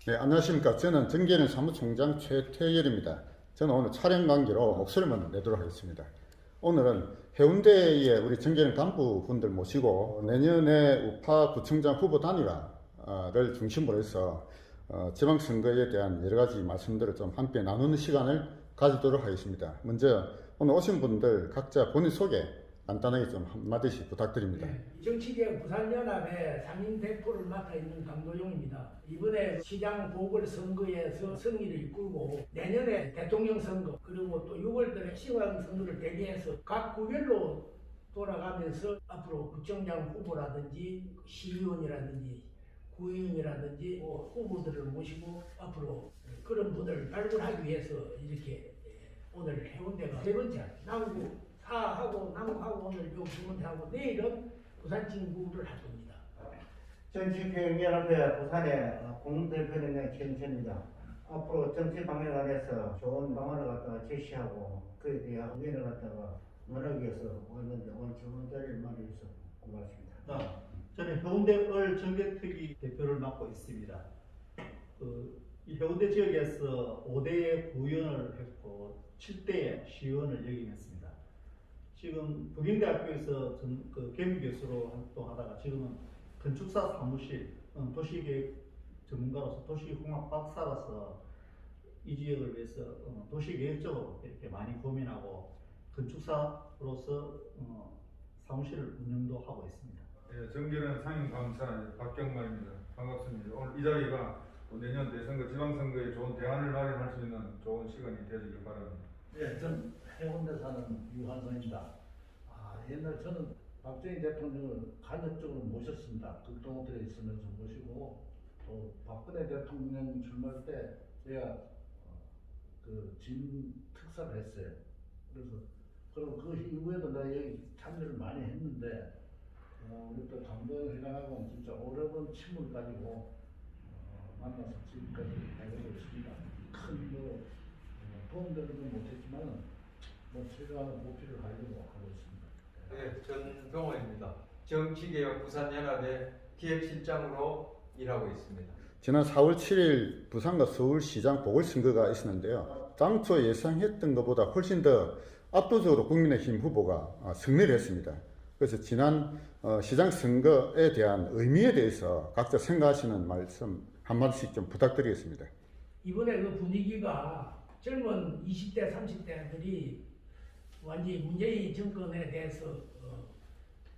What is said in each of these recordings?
네, 안녕하십니까. 저는 정계는 사무총장 최태열입니다. 저는 오늘 촬영 관계로 목소리만 내도록 하겠습니다. 오늘은 해운대에 우리 정계는 간부분들 모시고 내년에 우파 구청장 후보 단일화를 중심으로 해서 지방선거에 대한 여러 가지 말씀들을 좀 함께 나누는 시간을 가지도록 하겠습니다. 먼저 오늘 오신 분들 각자 본인 소개 간단하게 좀 한마디씩 부탁드립니다. 정치개혁 부산연합의 상임대표를 맡아 있는 강도용입니다. 이번에 시장 보궐선거에서 승리를 이끌고 내년에 대통령 선거 그리고 또 6월달에 시장선거를 대비해서 각 구별로 돌아가면서 앞으로 구청장 후보라든지 시의원이라든지 구의원이라든지 후보들을 모시고 앞으로 그런 분을 발굴하기 위해서 이렇게 오늘 해운대가 세 번째 남구 하고 남구하고 오늘 요 두 번째 하고 내일은 부산 진구를 할 겁니다. 정치개혁연합회 부산의 공동대표는 최인철입니다. 앞으로 정치 방향 안에서 좋은 방안을 갖다가 제시하고 그에 대한 의견을 갖다가 논하기 위해서 왔는데 오늘 좋은 자리를 마련해서 고맙습니다. 저는 해운대을 정개특위 대표를 맡고 있습니다. 이 해운대 지역에서 5대의 구의원을 했고 7대의 시의원을 역임했습니다. 지금 북인대학교에서 개미교수로 활동하다가 지금은 건축사 사무실, 도시계획 전문가로서 도시공학 박사로서 이 지역을 위해서 도시계획적으로 이렇게 많이 고민하고 건축사로서 사무실을 운영도 하고 있습니다. 네, 정계는 상임감사 박경만입니다. 반갑습니다. 오늘 이 자리가 내년 대선거, 지방선거에 좋은 대안을 마련할 수 있는 좋은 시간이 되시길 바랍니다. 예, 전 해운대 사는 유한선입니다. 옛날 저는 박정희 대통령을 간접적으로 모셨습니다. 극동호텔에 있으면서 모시고 또 박근혜 대통령 출마할 때 제가 진 특사를 했어요. 그래서 그럼 그 이후에도 내가 여기 참여를 많이 했는데 우리 또 강도영 회장하고는 진짜 오래된 친분을 가지고 만나서 지금까지 해오고 있습니다. 큰 도움되는 건 못했지만 제가 목표를 하려고 하고 있습니다. 네, 전병호입니다. 정치개혁 부산연합의 기획실장으로 일하고 있습니다. 지난 4월 7일 부산과 서울시장 보궐선거가 있었는데요. 당초 예상했던 것보다 훨씬 더 압도적으로 국민의힘 후보가 승리를 했습니다. 그래서 지난 시장 선거에 대한 의미에 대해서 각자 생각하시는 말씀 한마디씩 좀 부탁드리겠습니다. 이번에 그 분위기가 젊은 20대, 30대들이 완전히 문재인 정권에 대해서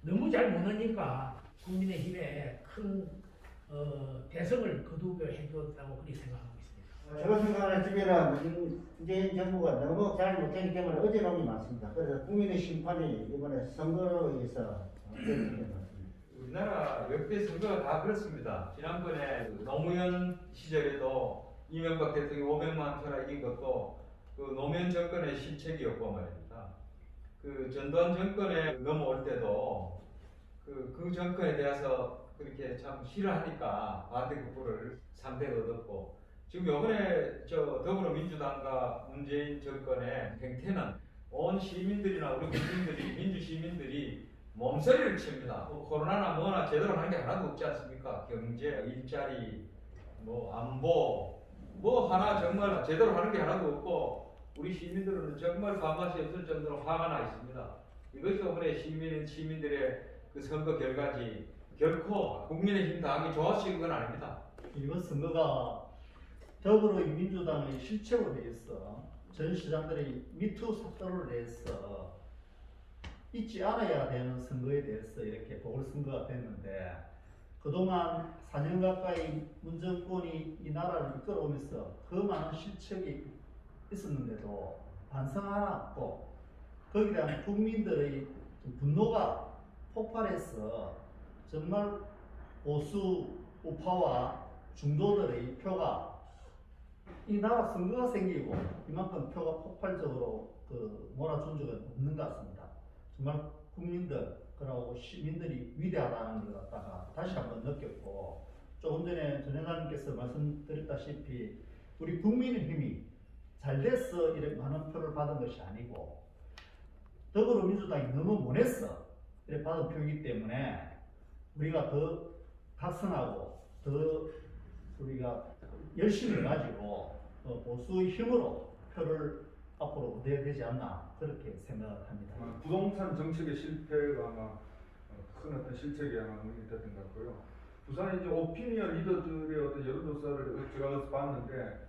너무 잘 모르니까 국민의힘에 큰 대성을 거두게 해줬다고 그렇게 생각하고 있습니다. 제가 생각하는 집에는 문재인 정부가 너무 잘 못했기 때문에 어지러움이 많습니다. 그래서 국민의 심판이 이번에 선거로 의해서 우리나라 역대 선거가 다 그렇습니다. 지난번에 노무현 시절에도 이명박 대통령이 500만 표나 이긴 것도 그 노무현 정권의 실책이었고 말입니다. 그 전두환 정권에 넘어올 때도 그 정권에 대해서 그렇게 참 싫어하니까 반대급부를 상대로 얻었고 지금 이번에 더불어민주당과 문재인 정권의 행태는 온 시민들이나 우리 국민들이 민주시민들이 몸서리를 칩니다. 코로나나 뭐나 제대로 하는 게 하나도 없지 않습니까? 경제, 일자리, 안보 하나 정말 제대로 하는 게 하나도 없고 우리 시민들은 정말 밥맛이 없을 정도로 화가 나 있습니다. 이것이 이번에 시민들의 그 선거 결과지 결코 국민의힘 당이 좋아지는 건 아닙니다. 이번 선거가 더불어민주당의 실책으로 대해서 전 시장들이 미투 사건을 내서 잊지 않아야 되는 선거에 대해서 이렇게 보궐선거가 됐는데 그동안 4년 가까이 문정권이 이 나라를 이끌어오면서 그 많은 실책이 있었는데도 반성 하나 없고 거기에 대한 국민들의 분노가 폭발해서 정말 보수 우파와 중도들의 표가 이 나라 선거가 생기고 이만큼 표가 폭발적으로 몰아준 적은 없는 것 같습니다. 정말 국민들 그리고 시민들이 위대하다는 걸 갖다가 다시 한번 느꼈고 조금 전에 전 회장님께서 말씀드렸다시피 우리 국민의힘이 잘 돼서 이렇게 많은 표를 받은 것이 아니고 더불어민주당이 너무 못해서 이렇게 받은 표이기 때문에 우리가 더 각성하고 더 우리가 열심히 해가지고 보수의 힘으로 표를 앞으로 얻어야 되지 않나 그렇게 생각합니다. 아마 부동산 정책의 실패가 아마 큰 어떤 실책이 아마 논의 됐던 것 같고요. 부산의 이제 오피니언 리더들의 어떤 여론조사를 제가 어디서 봤는데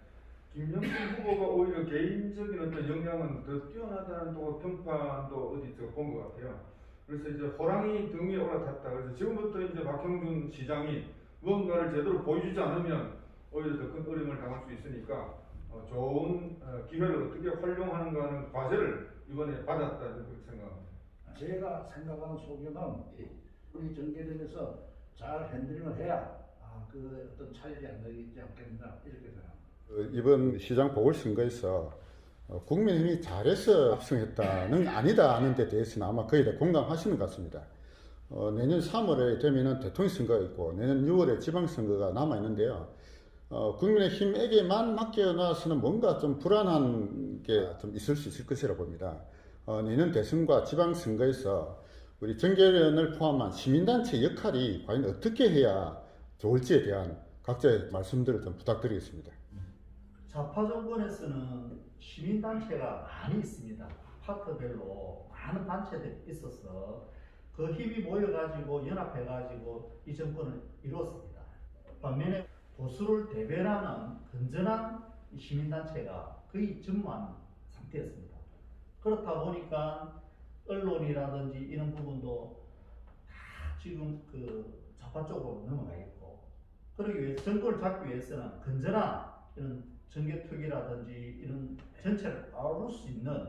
김영수 후보가 오히려 개인적인 어떤 역량은 더 뛰어나다는 또 평판도 어디서 본 것 같아요. 그래서 이제 호랑이 등 위에 올라탔다. 그래서 지금부터 이제 박형준 시장이 무언가를 제대로 보여주지 않으면 오히려 더 큰 어려움을 당할 수 있으니까 좋은 기회를 어떻게 활용하는가 하는 과제를 이번에 받았다 그렇게 생각합니다. 제가 생각하는 소견은 우리 정계련에서 잘 핸들링을 해야 그 어떤 차질이 안 나지 않겠나 이렇게 생각합니다. 이번 시장 보궐선거에서 국민의힘이 잘해서 합승했다는 아니다 하는 데 대해서는 아마 거의 다 공감하시는 것 같습니다. 내년 3월에 되면은 대통령 선거가 있고 내년 6월에 지방선거가 남아있는데요. 국민의힘에게만 맡겨놔서는 뭔가 좀 불안한 게 좀 있을 수 있을 것이라고 봅니다. 내년 대선과 지방선거에서 우리 정계련을 포함한 시민단체 역할이 과연 어떻게 해야 좋을지에 대한 각자의 말씀들을 좀 부탁드리겠습니다. 좌파 정권에서는 시민단체가 많이 있습니다. 파트별로 많은 단체들이 있어서 그 힘이 모여가지고 연합해가지고 이 정권을 이루었습니다. 반면에 보수를 대변하는 건전한 시민단체가 거의 전무한 상태였습니다. 그렇다 보니까 언론이라든지 이런 부분도 다 지금 그 좌파 쪽으로 넘어가 있고, 그러기 위해서 정권을 잡기 위해서는 건전한 이런 정계특위라든지 이런 전체를 아울 수 있는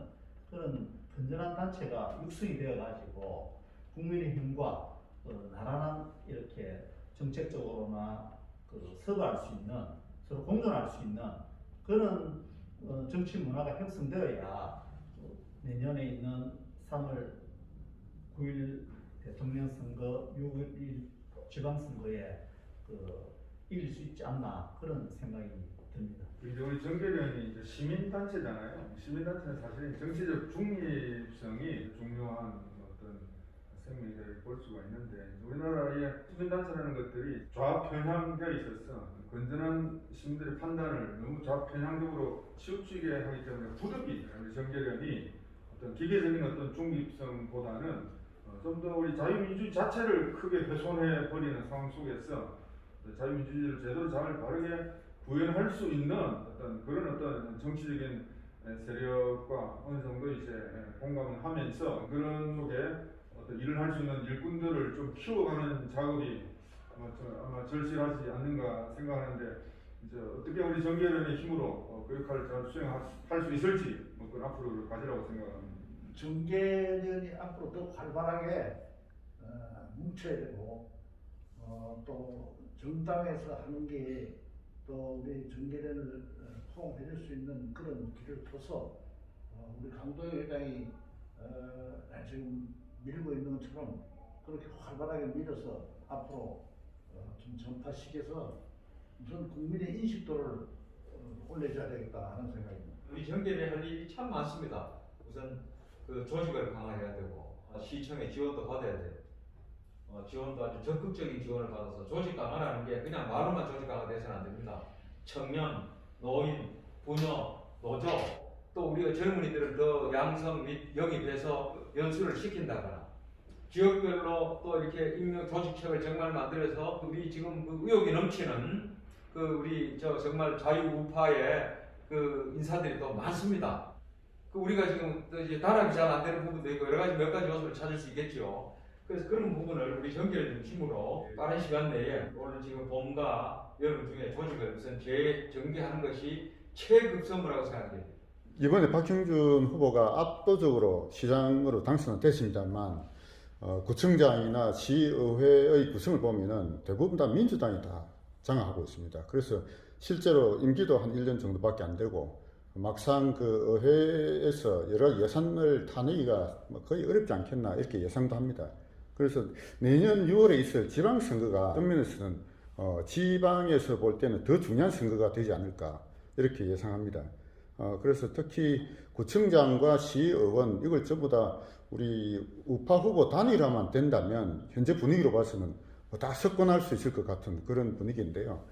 그런 건전한 단체가 육성이 되어 가지고 국민의힘과 나란한 이렇게 정책적으로나 서거할 수 있는, 서로 공존할 수 있는 그런 정치 문화가 형성되어야 내년에 있는 3월 9일 대통령 선거, 6일 지방선거에 이길 수 있지 않나 그런 생각이 듭니다. 이제 우리 정계련이 이제 시민단체잖아요. 시민단체는 사실 정치적 중립성이 중요한 어떤 생명이라고 볼 수가 있는데, 우리나라의 시민단체라는 것들이 좌편향되어 있어서 건전한 시민들의 판단을 너무 좌편향적으로 치우치게 하기 때문에 부득이 우리 정계련이 어떤 기계적인 어떤 중립성보다는 좀 더 우리 자유민주주의 자체를 크게 훼손해 버리는 상황 속에서 자유민주주의를 제대로 잘 바르게 구현할 수 있는 어떤 그런 어떤 정치적인 세력과 어느 정도 이제 공감을 하면서 그런 속에 어떤 일을 할 수 있는 일꾼들을 좀 키워가는 작업이 아마 절실하지 않는가 생각하는데, 이제 어떻게 우리 정계련의 힘으로 그 역할을 잘 수행할 수 있을지 그건 앞으로의 과제라고 생각합니다. 정계련이 앞으로 더 활발하게 뭉쳐야 되고 또 정당에서 하는 게 또 우리 정계련을 포용해 줄 수 있는 그런 길을 터서 우리 강도영 회장이 지금 밀고 있는 것처럼 그렇게 활발하게 밀어서 앞으로 좀 전파시켜서 우선 국민의 인식도를 올려줘야 되겠다 하는 생각입니다. 우리 정계련이 할 일이 참 많습니다. 우선 그 조직을 강화해야 되고 시청의 지원도 받아야 돼요. 지원도 아주 적극적인 지원을 받아서 조직 강화라는 게 그냥 말로만 조직 강화돼서는 안 됩니다. 청년, 노인, 부녀, 노조, 또 우리가 젊은이들을 더 양성 및 영입해서 연수를 시킨다거나, 지역별로 또 이렇게 임명 조직책을 정말 만들어서 우리 지금 그 의욕이 넘치는 그 우리 정말 자유우파의 그 인사들이 또 많습니다. 그 우리가 지금 또 이제 단합이 잘 안 되는 부분도 있고 여러 가지 몇 가지 요소를 찾을 수 있겠죠. 그래서 그런 부분을 우리 정계련 중심으로 빠른 시간 내에 오늘 지금 봄과 여름 중에 조직을 우선 재정비하는 것이 최급선무라고 생각합니다. 이번에 박형준 후보가 압도적으로 시장으로 당선은 됐습니다만 구청장이나 시의회의 구성을 보면은 대부분 다 민주당이 다 장악하고 있습니다. 그래서 실제로 임기도 한 1년 정도밖에 안 되고 막상 그 의회에서 여러 예산을 타내기가 거의 어렵지 않겠나 이렇게 예상도 합니다. 그래서 내년 6월에 있을 지방선거가 어떤 면에서는 지방에서 볼 때는 더 중요한 선거가 되지 않을까 이렇게 예상합니다. 그래서 특히 구청장과 시의원 이걸 전부 다 우리 우파 후보 단일화만 된다면 현재 분위기로 봐서는 다 석권할 수 있을 것 같은 그런 분위기인데요.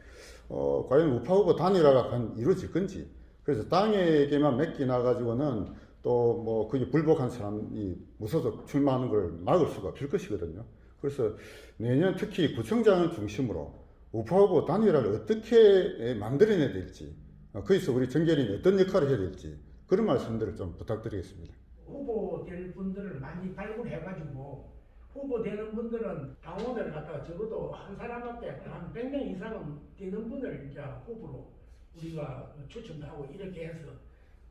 과연 우파 후보 단일화가 과연 이루어질 건지. 그래서 당에게만 맡기나 가지고는 또 뭐 그게 불복한 사람이 무소속 출마하는 걸 막을 수가 없을 것이거든요. 그래서 내년 특히 구청장을 중심으로 우파 후보 단일화를 어떻게 만들어내야 될지, 거기서 우리 정계린이 어떤 역할을 해야 될지 그런 말씀들을 좀 부탁드리겠습니다. 후보 될 분들을 많이 발굴해가지고 후보 되는 분들은 당원을 갖다가 적어도 한 사람한테 한 100명 이상은 되는 분을 이제 후보로 우리가 추천하고 이렇게 해서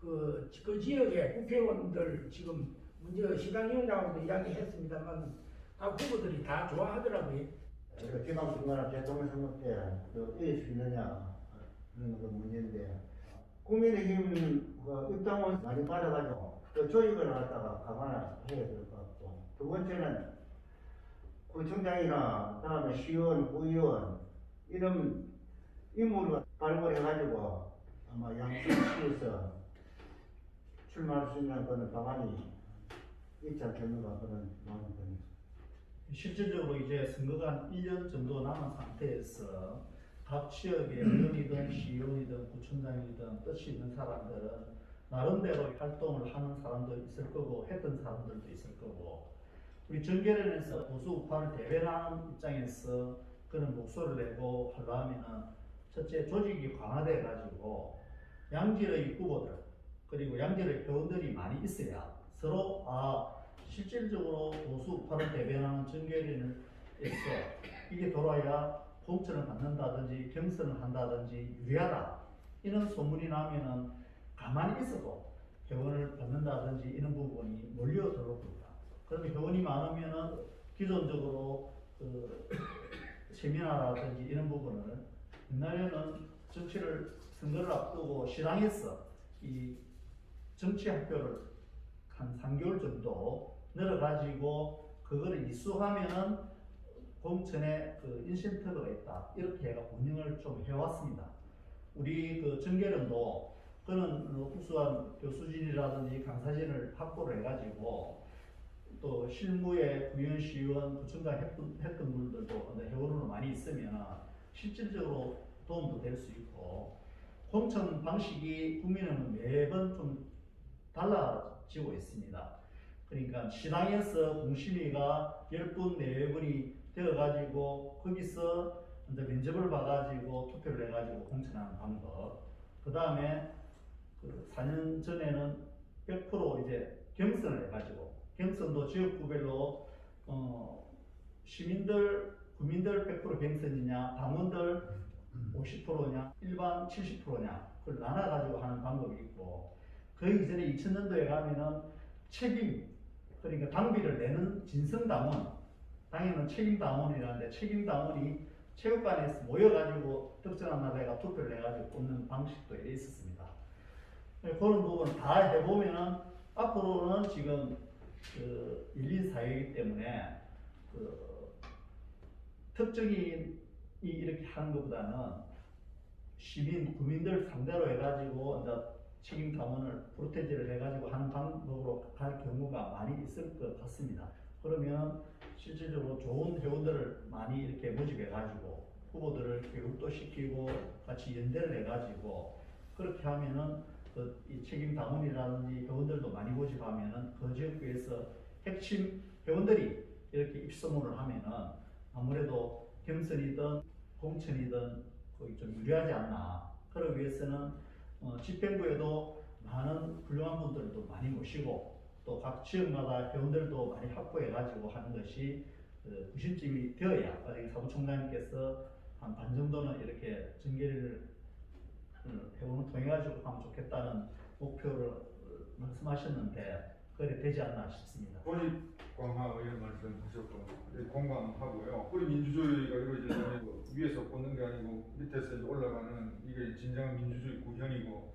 그 지역의 국회의원들 지금 문제 시당위원장하고도 이야기했습니다만 각 후보들이 다 좋아하더라고요. 지방선거나 대통령 선거 때그 이길 수 있느냐 그런 그 문제인데 국민의힘 그 입당원 많이 받아가지고 그 조직을 갖다가 강화해야 될 것 같고 두 번째는 구청장이나 다음에 시의원, 구의원 이런 인물을 발굴해가지고 아마 양천시에서 출마할 수 있는 그런 방안이 있지 않겠는가 그런 마음이 듭니다. 실질적으로 이제 선거가 한 1년 정도 남은 상태에서 각 지역의 의원이든 시의원이든 구청장이든 뜻이 있는 사람들은 나름대로 활동을 하는 사람도 있을 거고 했던 사람들도 있을 거고 우리 정계련에서 보수 우파를 대변하는 입장에서 그런 목소리를 내고 하려면은 첫째 조직이 강화돼 가지고 양질의 후보들 그리고 양질의 회원들이 많이 있어야 서로 실질적으로 보수 우파를 대변하는 정계련에서 이게 돌아야 공천을 받는다든지 경선을 한다든지 유리하다 이런 소문이 나면은 가만히 있어도 회원을 받는다든지 이런 부분이 몰려들어 봅니다. 그런데 회원이 많으면은 기존적으로 그 세미나라든지 이런 부분을 옛날에는 정치를 선거를 앞두고 시당에서 이 정치 학교를 한 3개월 정도 늘어가지고 그거를 이수하면은 공천에 그 인센티브가 있다 이렇게 해가 운영을 좀 해왔습니다. 우리 그 정계련도 그는 우수한 교수진이라든지 강사진을 확보를 해가지고 또 실무에 구의원, 시의원, 구청장 했던 분들도 회원으로 많이 있으면 실질적으로 도움도 될 수 있고 공천 방식이 국민은 매번 좀 달라지고 있습니다. 그러니까 시당에서 공심위가 10분, 4분이 되어가지고 거기서 이제 면접을 봐가지고 투표를 해가지고 공천하는 방법. 그 다음에 그 4년 전에는 100% 이제 경선을 해가지고 경선도 지역구별로 시민들, 국민들 100% 경선이냐, 당원들 50%냐, 일반 70%냐 그걸 나눠가지고 하는 방법이 있고 그 이전에 2000년도에 가면은 책임 그러니까 당비를 내는 진성당원 당에는 책임당원이라는데 책임당원이 체육관에서 모여가지고 특정한 날에가 투표를 해가지고 뽑는 방식도 있었습니다. 그런 부분 다 해보면은 앞으로는 지금 그 열린 사회이기 때문에 그 특정인이 이렇게 하는 것보다는 시민, 국민들 상대로 해가지고 이제 책임 당원을 프로테지를 해가지고 하는 방법으로 갈 경우가 많이 있을 것 같습니다. 그러면 실질적으로 좋은 회원들을 많이 이렇게 모집해가지고 후보들을 교육도 시키고 같이 연대를 해가지고 그렇게 하면은 이 책임 당원이라든지 회원들도 많이 모집하면은 그 지역구에서 핵심 회원들이 이렇게 입소문을 하면은 아무래도 경선이든 공천이든 거기 좀 유리하지 않나. 그러기 위해서는 집행부에도 많은 훌륭한 분들도 많이 모시고 또 각 지역마다 회원들도 많이 확보해가지고 하는 것이 구심점이 되어야 사무총장님께서 한 반 정도는 이렇게 정계를 회원을 통해가지고 하면 좋겠다는 목표를 말씀하셨는데 그래 되지 않나 싶습니다. 조직 강화 의원 말씀하셨고 공감하고요. 우리 민주주의가 이루어지려면 위에서 꽂는 게 아니고 밑에서 이제 올라가는 이게 진정한 민주주의 구현이고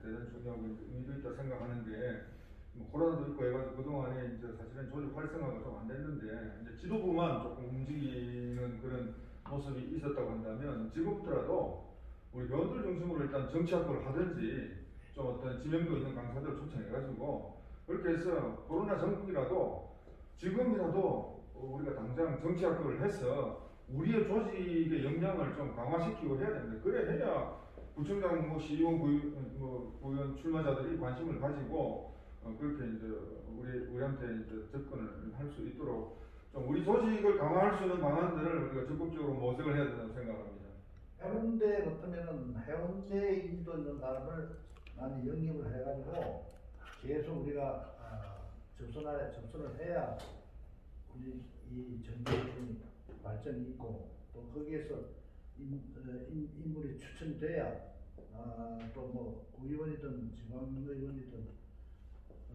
대단히 중요하고 의미도 있다 생각하는데 뭐 코로나도 있고 해가지고 그동안에 이제 사실은 조직 활성화가 좀 안 됐는데 이제 지도부만 조금 움직이는 그런 모습이 있었다고 한다면 지금부터라도 우리 회원들 중심으로 일단 정치 학교를 하든지 좀 어떤 지명도 있는 강사들을 초청해가지고 그렇게 해서 코로나 전국이라도 지금이라도 우리가 당장 정치 학교를 해서 우리의 조직의 역량을 좀 강화시키고 해야 됩니다. 그래 해야 구청장 뭐 시의원 구의원 출마자들이 관심을 가지고 그렇게 이제 우리한테 이제 접근을 할 수 있도록 좀 우리 조직을 강화할 수 있는 방안들을 우리가 적극적으로 모색을 해야 된다고 생각합니다. 해운대 같으면은 해운대 인도 있는 사람을 많이 영입을 해가지고 계속 우리가 접선을 해야 우리 이 전쟁이 발전이 있고 또 거기에서 인물이 추천돼야 또 뭐 구의원이든 지방의원이든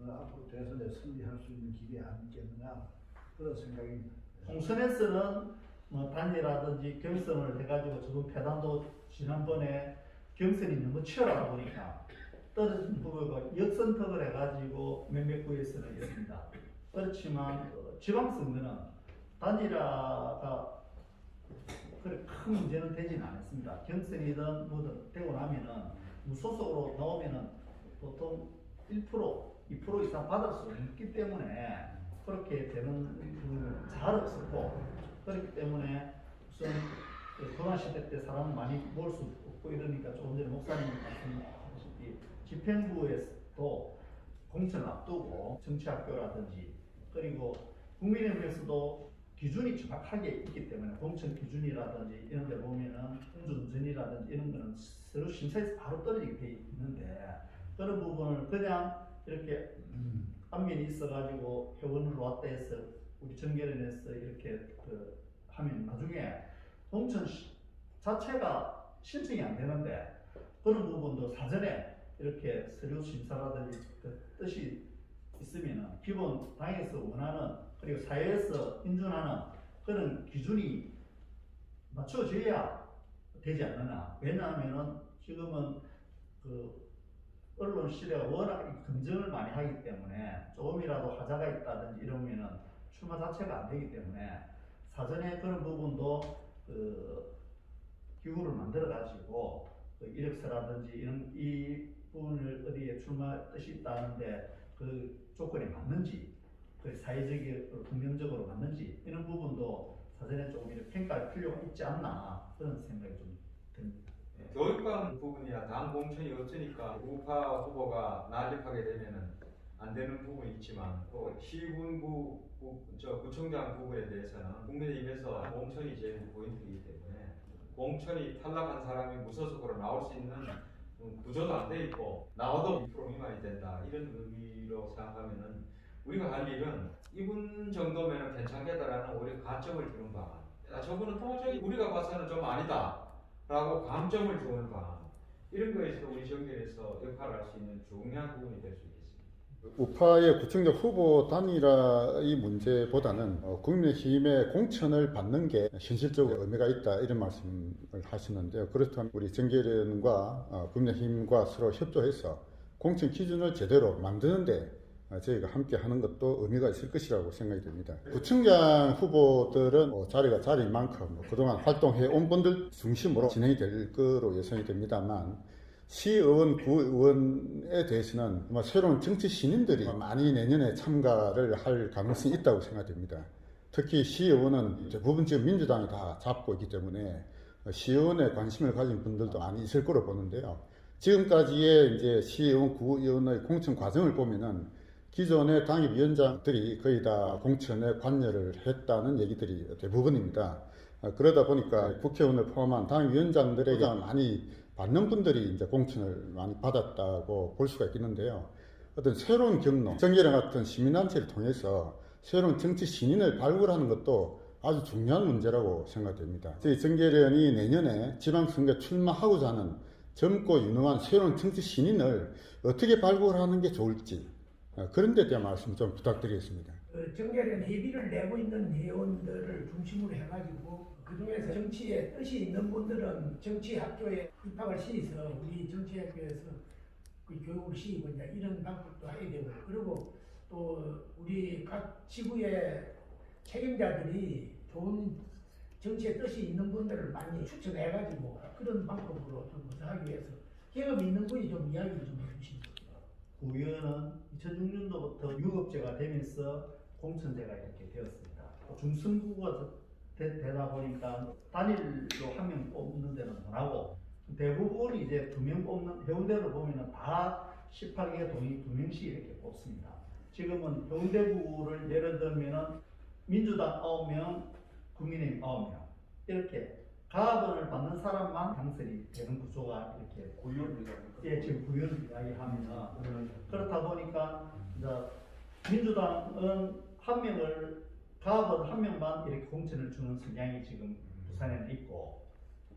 앞으로 대선에 승리할 수 있는 길이 아니겠느냐 그런 생각입니다. 총선에서는 뭐 단일이라든지 경선을 해가지고 지금 패단도 지난번에 경선이 너무 치열하다 보니까 떨어진 후보가 역선택을 해가지고 몇몇 구에서는 있습니다. 그렇지만 지방선거는 단일화가 그래 큰 문제는 되지는 않았습니다. 경선이든 뭐든 되고 나면은 무소속으로 나오면은 보통 1%, 2% 이상 받을 수 없기 때문에 그렇게 되는 부분은 잘 없었고 그렇기 때문에 우선 고난시대 때 사람 많이 모을 수 없고 이러니까 조금 전에 목사님이 말씀하셨듯이 집행부에서도 공천을 앞두고 정치학교라든지 그리고 국민의힘에서도 기준이 정확하게 있기 때문에 공천 기준이라든지 이런 데 보면은 운전이라든지 이런 거는 서로 심사에서 바로 떨어지게 돼 있는데 그런 부분을 그냥 이렇게 안면이 있어가지고 회원으로 왔다 해서 우리 정계련에서 이렇게 하면 나중에 공천 자체가 신청이 안 되는데 그런 부분도 사전에 이렇게 서류 심사라든지 뜻이 있으면은 기본 당에서 원하는 그리고 사회에서 인준하는 그런 기준이 맞춰져야 되지 않느냐. 왜냐하면은 지금은 언론 시대가 워낙 검증을 많이 하기 때문에 조금이라도 하자가 있다든지 이러면은 출마 자체가 안 되기 때문에 사전에 그런 부분도 기구를 만들어 가지고 이력서라든지 이 부분을 어디에 출마 뜻이 있다는데 그 조건에 맞는지 그 사회적으로 긍정적으로 맞는지 이런 부분도 사전에 조금 이렇게 평가할 필요가 있지 않나 그런 생각이 좀 듭니다. 교육감 부분이야 당 공천이 없으니까 우파 후보가 난립하게 되면은 안 되는 부분이 있지만 또 시군구 구청장 부분에 대해서는 국민의힘에서 공천이 제일 포인트이기 때문에 공천이 탈락한 사람이 무소속으로 나올 수 있는 구조도 안 돼 있고 나와도 2% 미만이 된다 이런 의미로 생각하면은 우리가 할 일은 이분 정도면 괜찮겠다라는 오히려 가점을 주는 방안. 저분은 도저히 우리가 봐서는 좀 아니다라고 감점을 주는 방안. 이런 거에서 우리 정계에서 역할을 할 수 있는 중요한 부분이 될 수 있겠습니다. 우파의 구청장 후보 단일화의 문제보다는 국민의힘의 공천을 받는 게 현실적으로 의미가 있다 이런 말씀을 하시는데요. 그렇다면 우리 정계련과 국민의힘과 서로 협조해서 공천 기준을 제대로 만드는데 저희가 함께 하는 것도 의미가 있을 것이라고 생각이 됩니다. 구청장 후보들은 자리가 자리인 만큼 그동안 활동해 온 분들 중심으로 진행이 될 거로 예상이 됩니다만 시의원, 구의원에 대해서는 새로운 정치 신인들이 많이 내년에 참가를 할 가능성이 있다고 생각됩니다. 특히 시의원은 대부분 지금 민주당이 다 잡고 있기 때문에 시의원에 관심을 가진 분들도 많이 있을 거로 보는데요. 지금까지의 이제 시의원, 구의원의 공천 과정을 보면은 기존의 당협위원장들이 거의 다 공천에 관여를 했다는 얘기들이 대부분입니다. 그러다 보니까 국회의원을 포함한 당협위원장들에게 많이 받는 분들이 이제 공천을 많이 받았다고 볼 수가 있겠는데요. 어떤 새로운 경로, 정계련 같은 시민단체를 통해서 새로운 정치 신인을 발굴하는 것도 아주 중요한 문제라고 생각됩니다. 저희 정계련이 내년에 지방선거 출마하고자 하는 젊고 유능한 새로운 정치 신인을 어떻게 발굴하는 게 좋을지 그런 데 대한 말씀 좀 부탁드리겠습니다. 정계련 예비를 내고 있는 회원들을 중심으로 해가지고 그 중에서 정치에 뜻이 있는 분들은 정치학교에 입학을 시켜서 우리 정치학교에서 그 교육을 시키고 이제 이런 방법도 해야 되고 그리고 또 우리 각 지구의 책임자들이 좋은 정치에 뜻이 있는 분들을 많이 추천해가지고 그런 방법으로 좀 하기 위해서 경험이 있는 분이 좀 이야기를 좀 해주십니다. 구의원은 2006년도부터 유급제가 되면서 공천제가 이렇게 되었습니다. 중선구가 되다 보니까 단일로 한 명 뽑는 데는 못 하고 대부분이 이제 2명 뽑는 해운대로 보면은 다 18개 동이 2명씩 이렇게 뽑습니다. 지금은 해운대구를 예를 들면은 민주당 9명, 국민의힘 9명 이렇게 가압을 받는 사람만 당선이 되는 구조가 이렇게 구율이다. 예, 지금 구현 이야기하면 그렇다 보니까 이제 민주당은 한 명을 가압은 한 명만 이렇게 공천을 주는 성향이 지금 부산에는 있고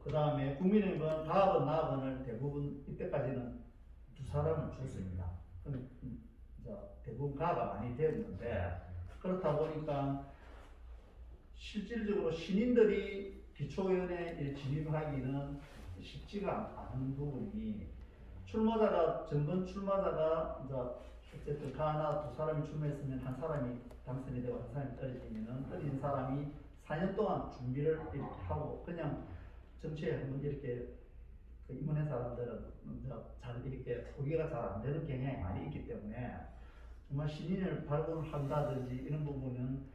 그 다음에 국민의힘은 가압은 나압을 대부분 이때까지는 2사람을 줬습니다. 그럼 이제 대부분 가압가 많이 되었는데 그렇다 보니까 실질적으로 신인들이 기초위원회에 진입하기는 쉽지가 않은 부분이 출마자가 전번 출마자가 이제 어쨌든 하나 2사람이 출마했으면 한 사람이 당선이 되고 한 사람이 떨어지면은 떨어진 사람이 4년 동안 준비를 이렇게 하고 그냥 정치에 한번 이렇게 그 입문한 사람들은 이제 잘 이렇게 소개가 잘 안 되는 경향이 많이 있기 때문에 정말 신인을 발굴한다든지 이런 부분은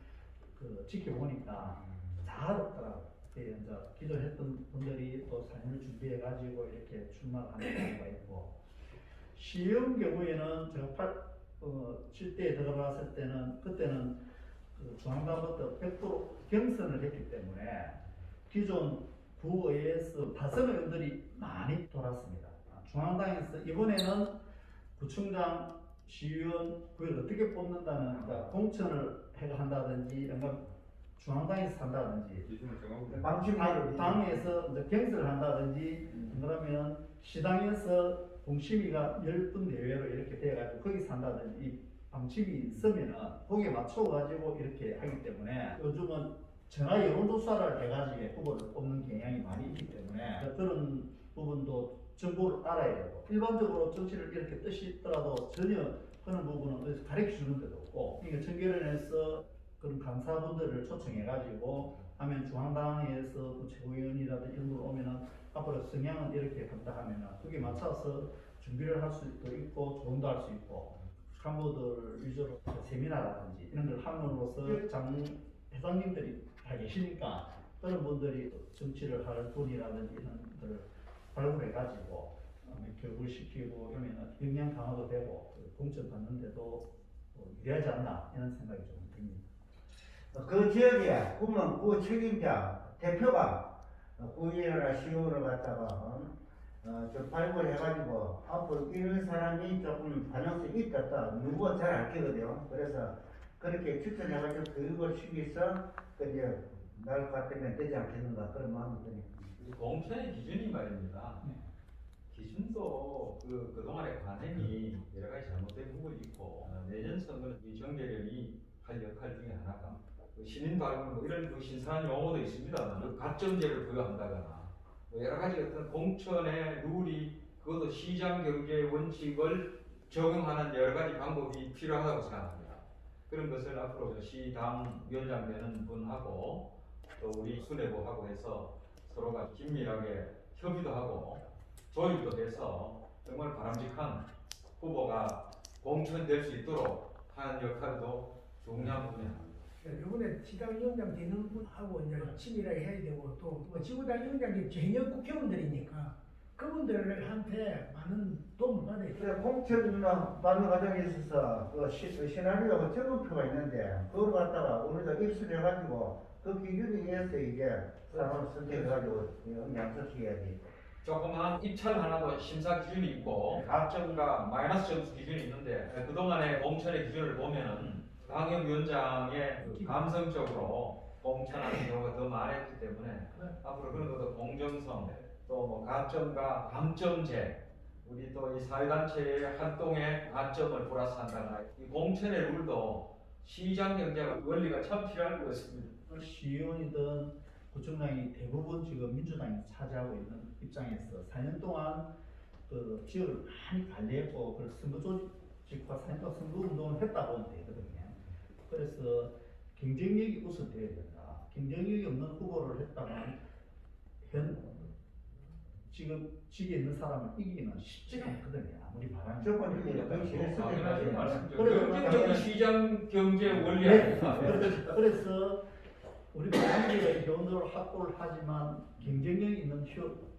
그 지켜보니까 잘 없더라고요. 이제 기존 했던 분들이 또 4년을 준비해 가지고 이렇게 출마하는 경우가 있고 시험 경우에는 제가 7대에 들어갔을 때는 그때는 그 중앙당부터 100% 경선을 했기 때문에 기존 구의회에서 다선 의원들이 많이 돌았습니다. 중앙당에서 이번에는 구청장, 시의원, 그걸 어떻게 뽑는다는 그러니까 공천을 한다든지 중앙당에서 한다든지 기준을 정하고 당에서 이제 경선을 한다든지 그러면 시당에서 공심위가 10분 내외로 이렇게 돼가지고 거기서 한다든지 이 방침이 있으면은 거기에 맞춰가지고 이렇게 하기 때문에 요즘은 전화 여론조사를 해가지고 후보를 뽑는 경향이 많이 있기 때문에 그런 부분도 정보를 알아야 되고 일반적으로 정치를 이렇게 뜻이 있더라도 전혀 그런 부분은 어디서 가르쳐 주는 데도 없고 그러니까 청계련에서 그런 강사분들을 초청해가지고 하면 중앙당에서 또 최고위원이라든지 이런 걸 오면은 앞으로 성향은 이렇게 간다 하면은 거기에 맞춰서 준비를 할 수도 있고 조언도 할 수 있고 간부들 위주로 세미나라든지 이런 걸 함으로써 장 회장님들이 다 계시니까 그런 분들이 정치를 할 분이라든지 이런 것들을 발굴해가지고 교육을 시키고 이러면 역량 강화도 되고 공천 받는데도 유리하지 않나 이런 생각이 좀 듭니다. 그 지역에 구면 구 책임자 대표가 구의회나 시의원을 갖다가 좀 발굴해가지고 앞으로 이런 사람이 조금 반영성이 있다 누구가 잘 알거든요. 그래서 그렇게 추천해가지고 교육을 시켜서 이제 날 같으면 되지 않겠는가 그런 마음이 드네요. 공천의 기준이 말입니다. 기준도 그동안의 관행이 여러 가지 잘못된 부분이 있고 내년 선거는 이 정계련이 할 역할 중에 하나가 신인 발굴 뭐 이런 그 신선한 용어도 있습니다만 그 가점제를 부여한다거나 뭐 여러 가지 어떤 공천의 룰이 그것도 시장 경제 원칙을 적용하는 여러 가지 방법이 필요하다고 생각합니다. 그런 것을 앞으로 시당 위원장 되는 분하고 또 우리 수뇌부하고 해서 서로가 긴밀하게 협의도 하고 조율도 해서 정말 바람직한 후보가 공천될 수 있도록 하는 역할도 중요한 부분입니다. 이번에 시당위원장 되는 분하고 이제 친밀하게 해야 되고 또 지구당 위원장이 전혀 국회의원들이니까 그분들한테 많은 도움을 받아야 돼요. 공천 받는 과정에 있어서 그 시나리오가 적음표가 있는데 그걸 갖다가 우리가 입수해가지고 그 기준에 의해서 이제 사람을 선택해가지고 양성시켜야지. 조그마한 입찰 하나도 심사 기준이 있고 가점과 마이너스 점수 기준이 있는데 그동안의 공천의 기준을 보면은 강영위원장의 그 감성적으로 공천하는 경우가 더 많았기 때문에 앞으로 그런 것도 공정성 또 뭐 가점과 감점제 우리 또 이 사회단체의 활동에 가점을 플러스한다거나 이 공천의 룰도 시장 경제가 원리가 참 필요할 것 같습니다. 시의원이든 구청장이 대부분 지금 민주당이 차지하고 있는 입장에서 4년 동안 그 지역을 많이 관리했고 그 선거 조직과 4년 동안 선거 운동을 했다 보면 되거든요. 그래서 경쟁력이 우선되어야 된다. 경쟁력이 없는 후보를 했다면 지금 지게 있는 사람을 이기기는 쉽지가 않거든요. 아무리 바람이 조건이 제일 경쟁적인 시장 경제 원리 아닙니까? 그래서 우리 고단계의 회원들을 확보를 하지만 경쟁력 있는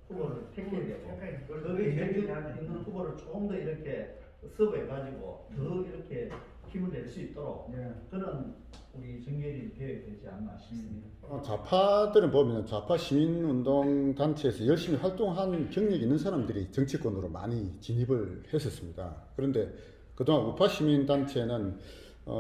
후보를 택해야 되고 그 경쟁력 있는 후보를 조금 더 이렇게 섭외해가지고 더 이렇게 힘을 낼 수 있도록 그런 우리 정결이 되어야 되지 않나 싶습니다. 좌파들은 보면 좌파 시민운동 단체에서 열심히 활동한 경력이 있는 사람들이 정치권으로 많이 진입을 했었습니다. 그런데 그동안 우파 시민단체는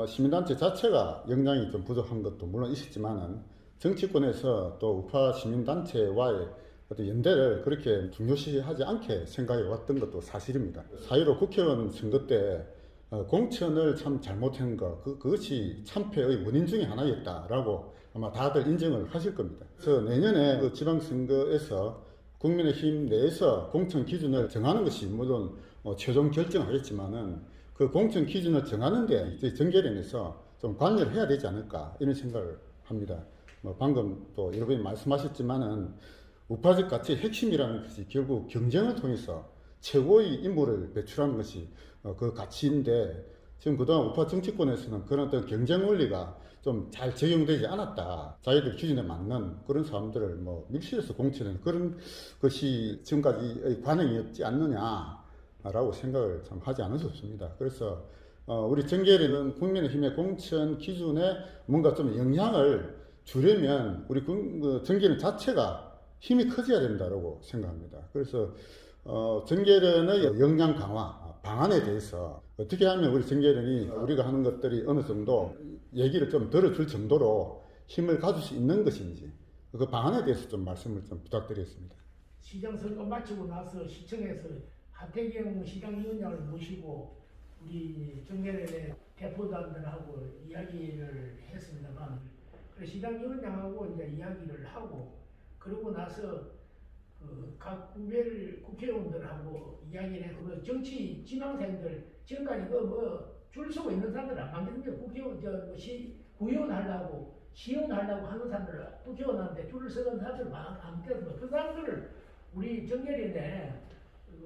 시민단체 자체가 역량이 좀 부족한 것도 물론 있었지만은 정치권에서 또 우파 시민단체와의 어떤 연대를 그렇게 중요시하지 않게 생각해 왔던 것도 사실입니다. 4.15 국회의원 선거 때 공천을 참 잘못한 것, 그것이 참패의 원인 중에 하나였다라고 아마 다들 인정을 하실 겁니다. 그래서 내년에 그 지방선거에서 국민의힘 내에서 공천 기준을 정하는 것이 물론 최종 결정하겠지만은 그 공천 기준을 정하는데 이제 정계련에서 좀 관여를 해야 되지 않을까 이런 생각을 합니다. 방금 또 여러분이 말씀하셨지만은 우파적 가치의 핵심이라는 것이 결국 경쟁을 통해서 최고의 인물을 배출하는 것이 그 가치인데 지금 그동안 우파 정치권에서는 그런 어떤 경쟁 원리가 좀 잘 적용되지 않았다. 자기들 기준에 맞는 그런 사람들을 밀실에서 공천하는 그런 것이 지금까지의 관행이었지 않느냐라고 생각을 참 하지 않을 수 없습니다. 그래서 우리 정계련은 국민의힘의 공천 기준에 뭔가 좀 영향을 주려면 우리 정계련 자체가 힘이 커져야 된다고 생각합니다. 그래서 정계련의 역량 강화 방안에 대해서 어떻게 하면 우리 정계련이 우리가 하는 것들이 어느 정도 얘기를 좀 들어줄 정도로 힘을 가질 수 있는 것인지 그 방안에 대해서 좀 말씀을 좀 부탁드리겠습니다. 시장 선거 마치고 나서 시청에서 하태경 시장위원장을 모시고 우리 정계련의 대표단들하고 이야기를 했습니다만 그 시장위원장하고 이제 이야기를 하고 그러고 나서 각 국회의원들하고 이야기를 해서 그 정치 지망생들 지금까지 줄 서고 있는 사람들 안 만드는데 국회의원 구의원 하려고 시의원 하려고 하는 사람들 국회의원한테 줄을 서는 사람들 안 껴서 그 사람들을 우리 정계련에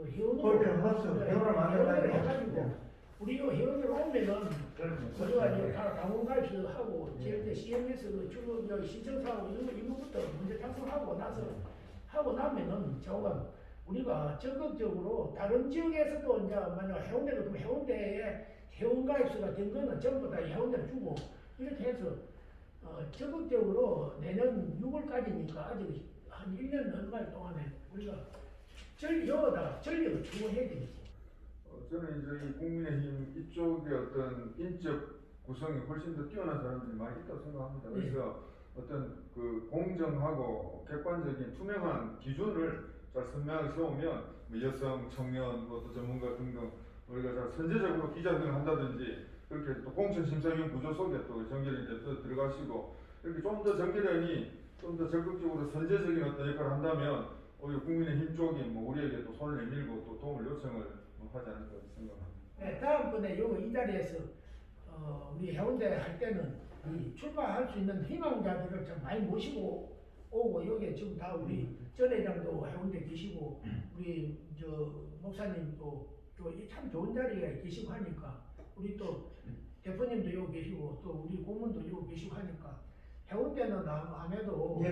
회원을 해가지고 우리 회원을 오면은 우리가 이제 당원 가입하고 제일 CMS 주로 신청사하고 이거부터 먼저 작성하고 하고 나면은 조금 우리가 적극적으로 다른 지역에서도 이제 만약 해운대도 그럼 해운대에 회원 가입수가 된 거는 전부 다 해운대를 주고 이렇게 해서 적극적으로 내년 6월까지니까 아직 한 1년 얼마 동안에 우리가 여기다가 전력을 추구해야 되겠지. 저는 이제 이 국민의힘 이쪽의 어떤 인적 구성이 훨씬 더 뛰어난 사람들이 많이 있다고 생각합니다. 그래서 어떤 그 공정하고 객관적인 투명한 기준을 잘 선명하게 세우면 여성, 청년, 또 전문가 등등 우리가 잘 선제적으로 기자회견을 한다든지 그렇게 또 공천 심사위원 구조 속에 또 정계련이 대표 들어가시고 이렇게 좀 더 정계련이 좀 더 적극적으로 선제적인 어떤 역할을 한다면 우리 국민의힘 쪽이 우리에게 또 손을 내밀고 또 도움을 요청을 하지 않을까 생각합니다. 네, 다음번에 이 자리에서 우리 해운대 할 때는 이 출마할 수 있는 희망자들을 좀 많이 모시고 오고 여기 지금 다 우리 전 회장도 해운대 계시고 우리 목사님도 참 좋은 자리에 계시고 하니까 우리 또 대표님도 여기 계시고 또 우리 고문도 여기 계시고 하니까 해운대는 아무래도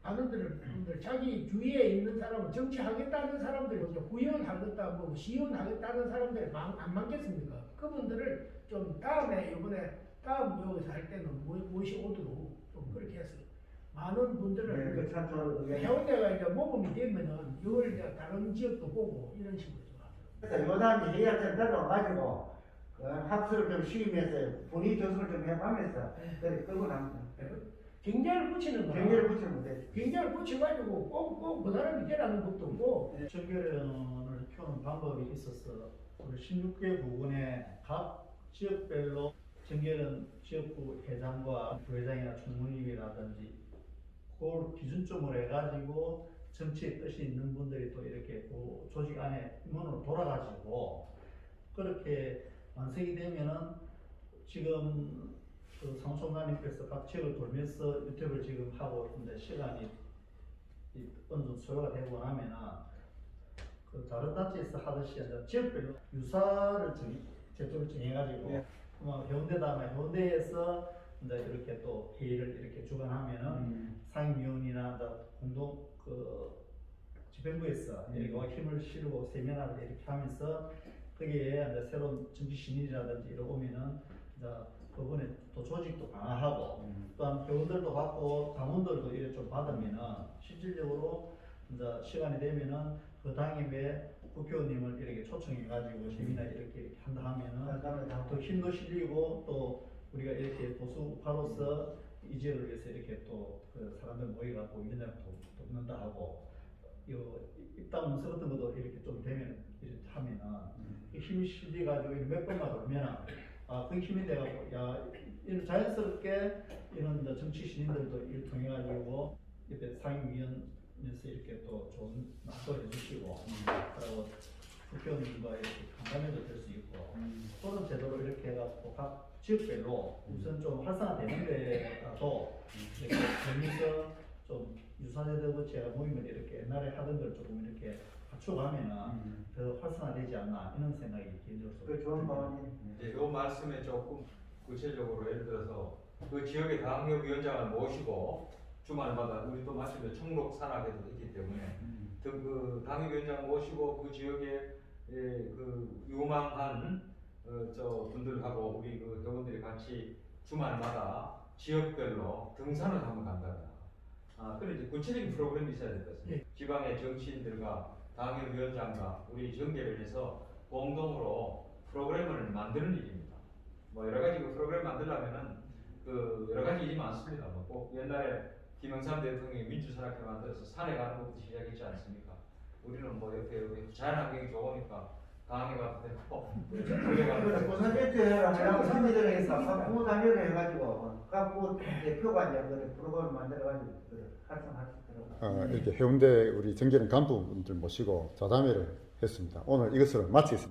많은 분들 자기 주위에 있는 사람은 정치하겠다는 사람들 구의원 하겠다 시의원 하겠다는 사람들이 안 많겠습니까? 그분들을 좀 다음에 이번에 다음 여기서 할 때는 모시오도록 좀 그렇게 해서 많은 분들을 해운대가 이제 모범이 되면은 이걸 이제 다른 지역도 보고 이런 식으로 좀 하더라고요. 요단이 회의할 때 들어가지고 학술을 좀 시임해서 분위 조성을 좀 해가면서 끌고 나옵니다. 경쟁을 붙이는 거야. 경계를 붙이면 돼. 경쟁을 붙여가지고 꼭 그 사람이 되라는 것도 없고. 정계련을 키우는 방법이 있어서 우리 16개 부근에 각 지역별로 정계련 지역구 회장과 부회장이나 총무님이라든지 그걸 기준점으로 해가지고 정치에 뜻이 있는 분들이 또 이렇게 그 조직 안에 임원으로 돌아가지고 그렇게 완성이 되면은 지금 그 상총장님께서 각 지역을 돌면서 유튜브를 지금 하고 있는데 시간이 어느 정도 소요가 되고 나면은 그 다른 단체에서 하듯이 지역별로 유사를 제도를 정해가지고 해운대다면 해운대에서 이제 이렇게 또 회의를 이렇게 주관하면은 상임위원이나 이제 공동 그 집행부에서 이렇게 힘을 실고 세미나를 이렇게 하면서 거기에 이제 새로운 정치 신인이라든지 이러 오면은 이제 그분의 또 조직도 강화하고 또한 회원들도 받고 당원들도 이렇게 좀 받으면은 실질적으로 이제 시간이 되면은 그 당임에 국회의원님을 이렇게 초청해 가지고 세미나 이렇게 한다 하면은 또 힘도 실리고 또 우리가 이렇게 보수 우파로서 이 지역을 위해서 이렇게 또 그 사람들 모여갖고 위원장을 돕는다 하고 요 입당 문서 같은 것도 이렇게 좀 되면 이렇게 하면은 이 힘이 실려가지고 몇 번만 돌면은 그 힘이 돼갖고 야 이런 자연스럽게 이런 이제 정치 신인들도 이를 통해 가지고 옆에 상임위원회에서 이렇게 또 좋은 낙도 해주시고 그리고 국회의원님과 이렇게 간담회도 될 수 있고 또는 제도로 이렇게 해갖고 각 지역별로 우선 좀 활성화되는 데라도 이렇게 재미있어 좀 유사제도 제가 모임을 이렇게 옛날에 하던 걸 조금 이렇게 갖춰가면은 더 활성화되지 않나 이런 생각이 개인적으로 그 좋은 방안이. 이제 요 말씀에 조금 구체적으로 예를 들어서 그 지역의 당협위원장을 모시고 주말마다 우리 또 마침내 청록 산악회도 있기 때문에 그 당협위원장 모시고 그 지역에 그 유망한 저 분들하고 우리 그 회원들이 같이 주말마다 지역별로 등산을 한번 간다거나 그런 이제 구체적인 프로그램이 있어야 될 것 같습니다. 지방의 정치인들과 당협위원장과 우리 전개를 해서 공동으로 프로그램을 만드는 일입니다. 뭐 여러 가지 그 프로그램 만들려면은 그 여러 가지 일이 많습니다. 뭐 옛날에 김영삼 대통령이 민주산악회 만들어서 산에 가는 것부터 시작했지 않습니까? 우리는 뭐 옆에 자연환경이 좋으니까 강에 가도 되고 고사제트랑 상미들에서 각부 단위로 해가지고 각부 대표가 이제 그 프로그램을 만들어가지고 활성화할 수 있도록. 이렇게 해운대 우리 정계련 간부분들 모시고 자담회를 했습니다. 오늘 이것으로 마치겠습니다.